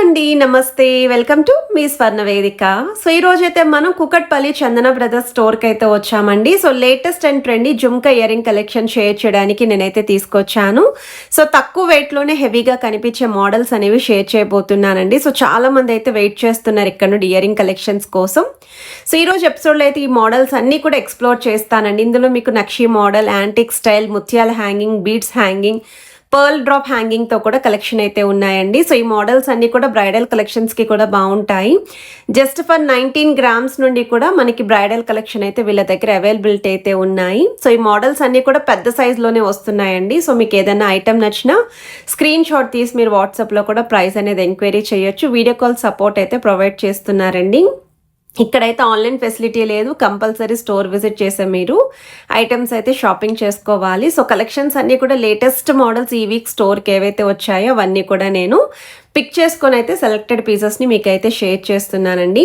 అండి, నమస్తే. Welcome to me స్వర్ణ వేదిక. సో ఈ రోజైతే మనం కుకట్పల్లి చందన బ్రదర్స్ స్టోర్కి అయితే వచ్చామండి. So latest and trendy jhumka ear ring collection share చేయడానికి నేనైతే తీసుకొచ్చాను. సో తక్కువ వెయిట్లోనే హెవీగా కనిపించే మోడల్స్ అనేవి షేర్ చేయబోతున్నానండి. సో చాలా మంది అయితే వెయిట్ చేస్తున్నారు ఇక్కడ నుండి ఇయర్ రింగ్ కలెక్షన్స్ కోసం. సో ఈరోజు ఎపిసోడ్లో అయితే ఈ మోడల్స్ అన్నీ కూడా ఎక్స్ప్లోర్ చేస్తానండి. ఇందులో మీకు నక్షీ మోడల్, యాంటిక్ స్టైల్, ముత్యాల hanging, beads hanging, pearl drop hanging తో కూడా కలెక్షన్ అయితే ఉన్నాయండి. సో ఈ మోడల్స్ అన్ని కూడా బ్రైడల్ కలెక్షన్స్ కి కూడా బాగుంటాయి. జస్ట్ ఫర్ 19 గ్రామ్స్ నుండి కూడా మనకి బ్రైడల్ కలెక్షన్ అయితే వీళ్ళ దగ్గర అవైలబిలిటీ అయితే ఉన్నాయి. సో ఈ మోడల్స్ అన్ని కూడా పెద్ద సైజ్ లోనే వస్తున్నాయండి. సో మీకు ఏదైనా ఐటమ్ నచ్చినా స్క్రీన్ షాట్ తీసి మీరు వాట్సాప్ లో కూడా ప్రైస్ అనేది ఎంక్వైరీ చేయొచ్చు. వీడియో కాల్ సపోర్ట్ అయితే ప్రొవైడ్ చేస్తున్నారండి. ఇక్కడైతే ఆన్లైన్ ఫెసిలిటీ లేదు, కంపల్సరీ స్టోర్ విజిట్ చేసే మీరు ఐటమ్స్ అయితే షాపింగ్ చేసుకోవాలి. సో కలెక్షన్స్ అన్నీ కూడా లేటెస్ట్ మోడల్స్ ఈ వీక్ స్టోర్కి ఏవైతే వచ్చాయో అవన్నీ కూడా నేను పిక్ చేసుకొని అయితే సెలెక్టెడ్ పీసెస్ని మీకు అయితే షేర్ చేస్తున్నానండి.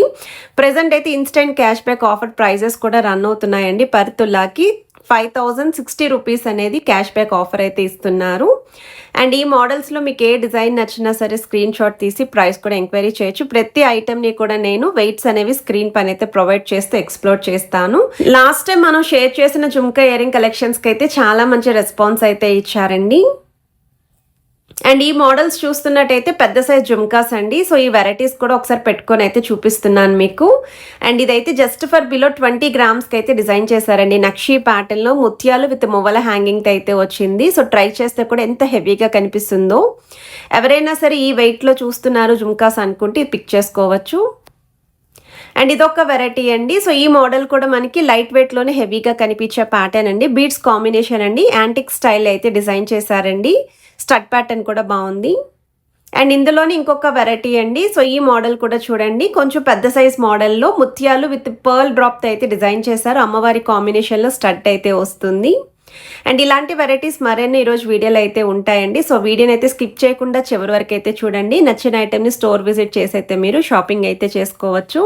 ప్రజెంట్ అయితే instant cash back offer prizes కూడా రన్ అవుతున్నాయండి. పర్ తులాకి 5060 రూపీస్ అనేది క్యాష్ బ్యాక్ ఆఫర్ అయితే ఇస్తున్నారు. అండ్ ఈ మోడల్స్లో మీకు ఏ డిజైన్ నచ్చినా సరే స్క్రీన్ షాట్ తీసి ప్రైస్ కూడా ఎంక్వైరీ చేయొచ్చు. ప్రతి ఐటమ్ని కూడా నేను వెయిట్స్ అనేవి స్క్రీన్ పైన అయితే ప్రొవైడ్ చేస్తూ ఎక్స్ప్లోర్ చేస్తాను. లాస్ట్ టైం మనం షేర్ చేసిన జుమ్కా ఇయర్ రింగ్ కలెక్షన్స్కి అయితే చాలా మంచి రెస్పాన్స్ అయితే ఇచ్చారండి. అండ్ ఈ మోడల్స్ చూస్తున్నట్టయితే పెద్ద సైజ్ జుమ్కాస్ అండి. సో ఈ వెరైటీస్ కూడా ఒకసారి పెట్టుకొని అయితే చూపిస్తున్నాను మీకు. అండ్ ఇదైతే జస్ట్ ఫర్ బిలో 20 గ్రామ్స్కి అయితే డిజైన్ చేశారండి. నక్షీ ప్యాటర్న్లో ముత్యాలు విత్ మువ్వల హ్యాంగింగ్ అయితే వచ్చింది. సో ట్రై చేస్తే కూడా ఎంత హెవీగా కనిపిస్తుందో. ఎవరైనా సరే ఈ వెయిట్లో చూస్తున్నారు జుమ్కాస్ అనుకుంటే పిక్ చేసుకోవచ్చు. అండ్ ఇదొక వెరైటీ అండి. సో ఈ మోడల్ కూడా మనకి లైట్ వెయిట్లోనే హెవీగా కనిపించే ప్యాటర్న్ అండి. బీడ్స్ కాంబినేషన్ అండి. యాంటిక్ స్టైల్ అయితే డిజైన్ చేశారండి. స్టడ్ ప్యాటర్న్ కూడా బాగుంది. అండ్ ఇందులోని ఇంకొక వెరైటీ అండి. సో ఈ మోడల్ కూడా చూడండి, కొంచెం పెద్ద సైజ్ మోడల్లో ముత్యాలు విత్ పర్ల్ డ్రాప్ అయితే డిజైన్ చేశారు. అమ్మవారి కాంబినేషన్లో స్టడ్ అయితే వస్తుంది. అండ్ ఇలాంటి వెరైటీస్ మరిన్ని ఈరోజు వీడియోలు అయితే ఉంటాయండి. సో వీడియోని అయితే స్కిప్ చేయకుండా చివరి వరకు అయితే చూడండి. నచ్చిన ఐటెంని స్టోర్ విజిట్ చేసి అయితే మీరు షాపింగ్ అయితే చేసుకోవచ్చు.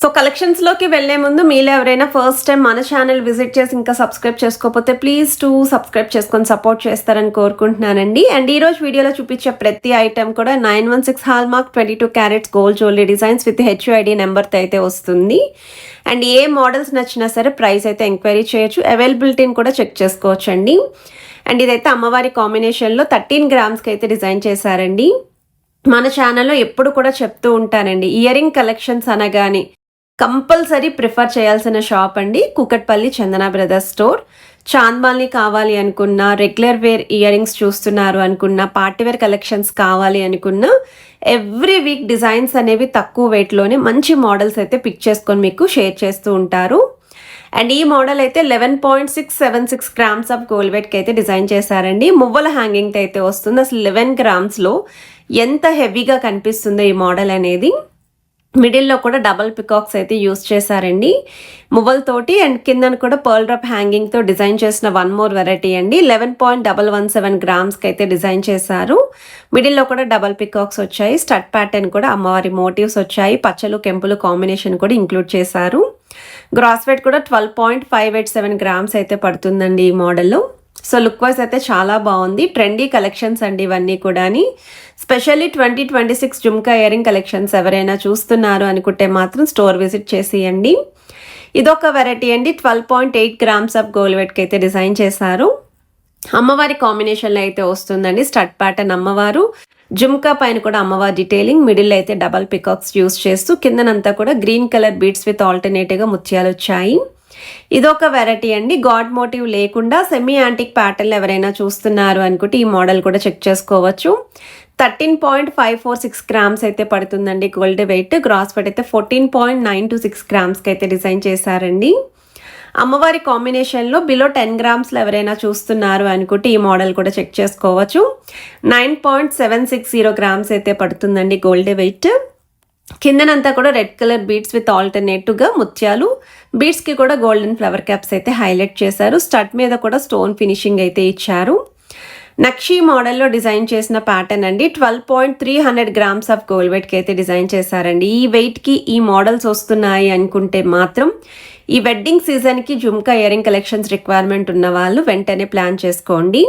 సో కలెక్షన్స్లోకి వెళ్లే ముందు మీలో ఎవరైనా ఫస్ట్ టైం మన ఛానల్ విజిట్ చేసి ఇంకా సబ్స్క్రైబ్ చేసుకోకపోతే ప్లీజ్ సబ్స్క్రైబ్ చేసుకొని సపోర్ట్ చేస్తారని కోరుకుంటున్నానండి. అండ్ ఈ రోజు వీడియోలో చూపించే ప్రతి ఐటమ్ కూడా 916 hallmark 22 carats gold jewellery designs with HUID నెంబర్తో అయితే వస్తుంది. అండ్ ఏ మోడల్స్ నచ్చినా సరే ప్రైస్ అయితే ఎంక్వైరీ చేయొచ్చు. అవైలబిలిటీని కూడా చెక్ చేసుకోవచ్చు అండి. అండ్ ఇదైతే అమ్మవారి కాంబినేషన్లో 13 గ్రామ్స్కి అయితే డిజైన్ చేశారండి. మన ఛానల్లో ఎప్పుడు కూడా చెప్తూ ఉంటానండి, ఇయర్ రింగ్ కలెక్షన్స్ అనగానే కంపల్సరీ ప్రిఫర్ చేయాల్సిన షాప్ అండి కుకట్పల్లి చందన బ్రదర్స్ స్టోర్. చాంద్బాల్ని కావాలి అనుకున్నా, రెగ్యులర్ వేర్ ఇయర్ రింగ్స్ చూస్తున్నారు అనుకున్నా, పార్టీవేర్ కలెక్షన్స్ కావాలి అనుకున్నా, ఎవ్రీ వీక్ డిజైన్స్ అనేవి తక్కువ వెయిట్లోనే మంచి మోడల్స్ అయితే పిక్ చేసుకొని మీకు షేర్ చేస్తూ ఉంటారు. అండ్ ఈ మోడల్ అయితే 11.676 గ్రామ్స్ ఆఫ్ గోల్డ్ వెయిట్కి అయితే డిజైన్ చేశారండి. మువ్వల హ్యాంగింగ్ అయితే వస్తుంది. అసలు 11 గ్రామ్స్లో ఎంత హెవీగా కనిపిస్తుందో ఈ మోడల్ అనేది. మిడిల్లో కూడా డబల్ పికాక్స్ అయితే యూస్ చేశారండి మువ్వలతోటి. అండ్ కిందన కూడా పర్ల్ డ్రాప్ హ్యాంగింగ్తో డిజైన్ చేసిన వన్ మోర్ వెరైటీ అండి. 11.117 గ్రామ్స్కి అయితే డిజైన్ చేశారు. మిడిల్లో కూడా డబల్ పికాక్స్ వచ్చాయి. స్టడ్ ప్యాటర్న్ కూడా అమ్మవారి మోటివ్స్ వచ్చాయి. పచ్చలు కెంపులు కాంబినేషన్ కూడా ఇంక్లూడ్ చేశారు. గ్రాస్ వెయిట్ కూడా 12.587 గ్రామ్స్ అయితే పడుతుందండి ఈ మోడల్లో. సో లుక్ వైజ్ అయితే చాలా బాగుంది. ట్రెండీ కలెక్షన్స్ అండి ఇవన్నీ కూడా. Specially 2026 jhumka ear ring collections ఎవరైనా చూస్తున్నారు అనుకుంటే మాత్రం స్టోర్ విజిట్ చేసేయండి. ఇదొక వెరైటీ అండి. 12.8 గ్రామ్స్ ఆఫ్ గోల్డ్ వెయిట్కి అయితే డిజైన్ చేశారు. అమ్మవారి కాంబినేషన్లో అయితే వస్తుందండి. స్టడ్ ప్యాటర్న్ అమ్మవారు, జుమ్కా పైన కూడా అమ్మవారి డీటెయిలింగ్, మిడిల్ అయితే డబల్ పికాక్స్ యూస్ చేస్తూ కిందనంతా కూడా గ్రీన్ కలర్ బీడ్స్ విత్ ఆల్టర్నేటివ్గా ముత్యాలు వచ్చాయి. ఇదొక వెరైటీ అండి. గాడ్ మోటివ్ లేకుండా సెమీ యాంటిక్ ప్యాటర్న్ ఎవరైనా చూస్తున్నారు అనుకుంటే ఈ మోడల్ కూడా చెక్ చేసుకోవచ్చు. 13.546 గ్రామ్స్ అయితే పడుతుందండి గోల్డ్ వెయిట్. గ్రాస్ వెయిట్ అయితే 14.926 గ్రామ్స్కి అయితే డిజైన్ చేశారండి. అమ్మవారి కాంబినేషన్లో బిలో 10 గ్రామ్స్లో ఎవరైనా చూస్తున్నారు అనుకుంటే ఈ మోడల్ కూడా చెక్ చేసుకోవచ్చు. 9.760 గ్రామ్స్ అయితే పడుతుందండి గోల్డ్ వెయిట్. కిందనంతా కూడా రెడ్ కలర్ బీడ్స్ విత్ ఆల్టర్నేటివ్గా ముత్యాలు, బీడ్స్కి కూడా గోల్డెన్ ఫ్లవర్ క్యాప్స్ అయితే హైలైట్ చేశారు. స్టడ్ మీద కూడా స్టోన్ ఫినిషింగ్ అయితే ఇచ్చారు. నక్షీ మోడల్లో డిజైన్ చేసిన ప్యాటర్న్ అండి. 12.300 గ్రామ్స్ ఆఫ్ గోల్డ్ వెయిట్కి అయితే డిజైన్ చేశారండి. ఈ వెయిట్కి ఈ మోడల్స్ వస్తున్నాయి అనుకుంటే మాత్రం ఈ వెడ్డింగ్ సీజన్కి jhumka ear ring collections requirement ఉన్న వాళ్ళు వెంటనే ప్లాన్ చేసుకోండి.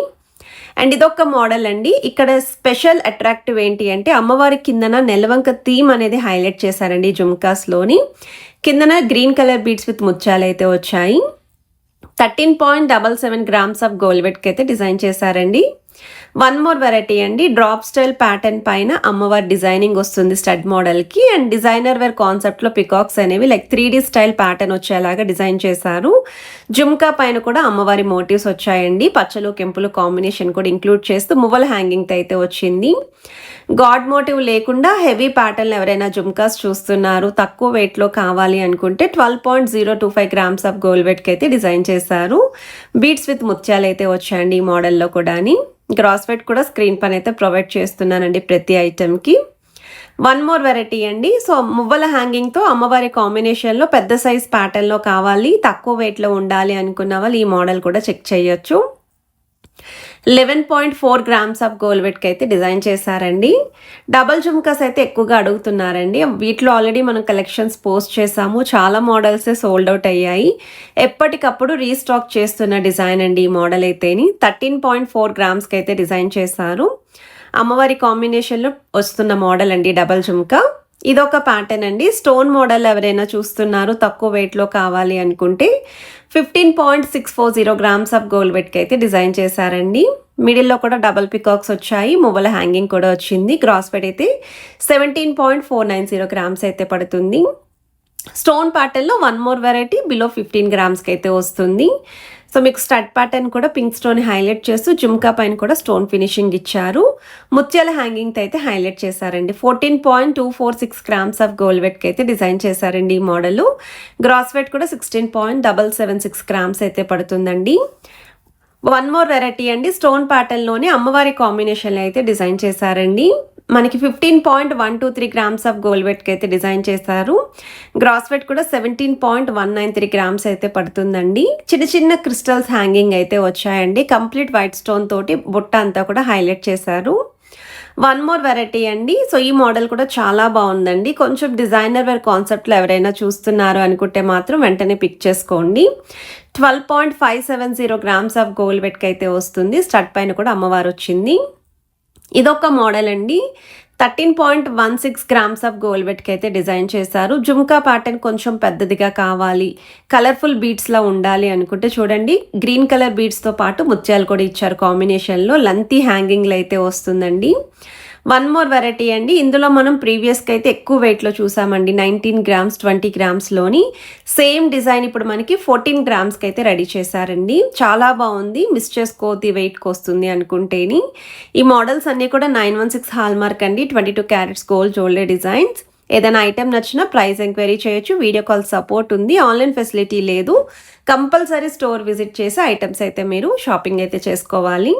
అండ్ ఇదొక మోడల్ అండి. ఇక్కడ స్పెషల్ అట్రాక్టివ్ ఏంటి అంటే అమ్మవారి కిందన నెలవంక థీమ్ అనేది హైలైట్ చేశారండి జుమ్కాస్లోని. కిందన గ్రీన్ కలర్ బీడ్స్ విత్ ముత్యాలు అయితే వచ్చాయి. 13.77 గ్రామ్స్ ఆఫ్ గోల్డ్ అయితే డిజైన్ చేశారండి. వన్ మోర్ వెరైటీ అండి. డ్రాప్ స్టైల్ ప్యాటర్న్ పైన అమ్మవారి డిజైనింగ్ వస్తుంది స్టడ్ మోడల్కి. అండ్ డిజైనర్ వేర్ కాన్సెప్ట్లో పికాక్స్ అనేవి లైక్ 3D స్టైల్ ప్యాటర్న్ వచ్చేలాగా డిజైన్ చేశారు. జుమ్కా పైన కూడా అమ్మవారి మోటివ్స్ వచ్చాయండి. పచ్చలు కెంపులు కాంబినేషన్ కూడా ఇంక్లూడ్ చేస్తూ మువ్వల హ్యాంగింగ్తో అయితే వచ్చింది. గాడ్ మోటివ్ లేకుండా హెవీ ప్యాటర్న్ ఎవరైనా జుమ్కాస్ చూస్తున్నారు, తక్కువ వెయిట్లో కావాలి అనుకుంటే 12.025 గ్రామ్స్ ఆఫ్ గోల్డ్ వెయిట్కి అయితే డిజైన్ చేశారు. బీడ్స్ విత్ ముత్యాలు అయితే వచ్చాయండి ఈ మోడల్లో కూడా. గ్రాస్ వెయిట్ కూడా స్క్రీన్ పైన అయితే ప్రొవైడ్ చేస్తున్నానండి ప్రతి ఐటెంకి. వన్ మోర్ వెరైటీ అండి. సో మువ్వల హ్యాంగింగ్తో అమ్మవారి కాంబినేషన్లో పెద్ద సైజ్ ప్యాటర్న్లో కావాలి, తక్కువ వెయిట్లో ఉండాలి అనుకున్న వాళ్ళు ఈ మోడల్ కూడా చెక్ చేయొచ్చు. 11.4 గ్రామ్స్ ఆఫ్ గోల్డ్ వెయిట్కి అయితే డిజైన్ చేశారండి. డబల్ జుమ్కాస్ అయితే ఎక్కువగా అడుగుతున్నారండి. వీటిలో ఆల్రెడీ మనం కలెక్షన్స్ పోస్ట్ చేసాము, చాలా మోడల్సే సోల్డ్ అవుట్ అయ్యాయి. ఎప్పటికప్పుడు రీస్టాక్ చేస్తున్న డిజైన్ అండి ఈ మోడల్ అయితేని. 13.4 గ్రామ్స్కి అయితే డిజైన్ చేశారు. అమ్మవారి కాంబినేషన్లో వస్తున్న మోడల్ అండి డబల్ జుమ్కా. ఇదొక ప్యాటర్న్ అండి. స్టోన్ మోడల్ ఎవరైనా చూస్తున్నారు, తక్కువ వెయిట్లో కావాలి అనుకుంటే 15.640 గ్రామ్స్ ఆఫ్ గోల్డ్ వెయిట్కి అయితే డిజైన్ చేశారండి. మిడిల్లో కూడా డబల్ పికాక్స్ వచ్చాయి, మువ్వల హ్యాంగింగ్ కూడా వచ్చింది. గ్రాస్ వెయిట్ అయితే 17.490 గ్రామ్స్ అయితే పడుతుంది. స్టోన్ ప్యాటర్న్లో వన్ మోర్ వెరైటీ బిలో 15 గ్రామ్స్కి అయితే వస్తుంది. సో మీకు స్టడ్ ప్యాటర్న్ కూడా పింక్ స్టోన్ హైలైట్ చేస్తూ జుమ్కా పైన కూడా స్టోన్ ఫినిషింగ్ ఇచ్చారు. ముత్యాల హ్యాంగింగ్తో అయితే హైలైట్ చేశారండి. 14.246 గ్రామ్స్ ఆఫ్ గోల్డ్ వెయిట్కి అయితే డిజైన్ చేశారండి ఈ మోడల్. గ్రాస్ వెయిట్ కూడా 16.776 గ్రామ్స్ అయితే పడుతుందండి. వన్ మోర్ వెరైటీ అండి. స్టోన్ ప్యాటర్న్లోనే అమ్మవారి కాంబినేషన్లో అయితే డిజైన్ చేశారండి. మనకి 15.123 గ్రామ్స్ ఆఫ్ గోల్డ్ వెయిట్కి అయితే డిజైన్ చేశారు. గ్రాస్ వెయిట్ కూడా 17.193 గ్రామ్స్ అయితే పడుతుందండి. చిన్న చిన్న క్రిస్టల్స్ హ్యాంగింగ్ అయితే వచ్చాయండి. కంప్లీట్ వైట్ స్టోన్ తోటి బుట్ట అంతా కూడా హైలైట్ చేశారు. వన్ మోర్ వెరైటీ అండి. సో ఈ మోడల్ కూడా చాలా బాగుందండి. కొంచెం డిజైనర్ వేర్ కాన్సెప్ట్లో ఎవరైనా చూస్తున్నారు అనుకుంటే మాత్రం వెంటనే పిక్ చేసుకోండి. 12.570 గ్రామ్స్ ఆఫ్ గోల్డ్ వెయిట్కి అయితే వస్తుంది. స్టడ్ పైన కూడా అమ్మవారు వచ్చింది. ఇదొక మోడల్ అండి. 13.16 గ్రామ్స్ ఆఫ్ గోల్డ్ వెయిట్కి అయితే డిజైన్ చేశారు. జుమ్కా ప్యాటర్న్ కొంచెం పెద్దదిగా కావాలి, కలర్ఫుల్ బీడ్స్లా ఉండాలి అనుకుంటే చూడండి, గ్రీన్ కలర్ బీడ్స్తో పాటు ముత్యాలు కూడా ఇచ్చారు కాంబినేషన్లో. లెంతీ హ్యాంగింగ్లు అయితే వస్తుందండి. వన్ మోర్ వెరైటీ అండి. ఇందులో మనం ప్రీవియస్కి అయితే ఎక్కువ వెయిట్లో చూసామండి. 19 గ్రామ్స్ 20 గ్రామ్స్లోని సేమ్ డిజైన్ ఇప్పుడు మనకి 14 గ్రామ్స్కి అయితే రెడీ చేశారండి. చాలా బాగుంది. మిస్ చేసుకోవద్ది వెయిట్కి వస్తుంది అనుకుంటేని. ఈ మోడల్స్ అన్నీ కూడా 916 హాల్ మార్క్ అండి. 22 క్యారెట్స్ గోల్డ్ జ్యువెలరీ డిజైన్స్. ఏదైనా ఐటెం నచ్చినా ప్రైస్ ఎంక్వైరీ చేయొచ్చు. వీడియో కాల్ సపోర్ట్ ఉంది. ఆన్లైన్ ఫెసిలిటీ లేదు. కంపల్సరీ స్టోర్ విజిట్ చేసి ఐటమ్స్ అయితే మీరు షాపింగ్ అయితే చేసుకోవాలి.